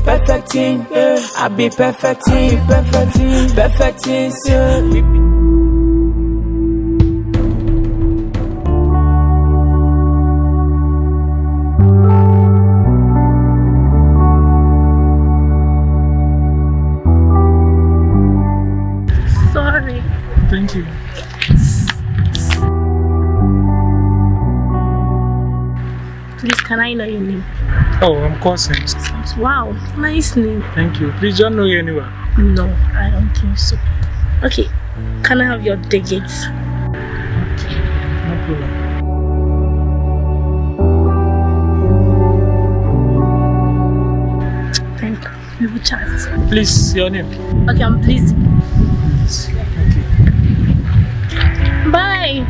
Perfecting, I be perfecting, perfecting, Sorry. Thank you. Please, can I know your name? Oh, I'm Cousin. Wow, nice name. Thank you. Please don't know you anywhere. No, I don't think so. Okay, can I have your digits? Okay, no problem. Thank you. We will chat. Please, your name. Okay, I'm busy. Okay. Bye.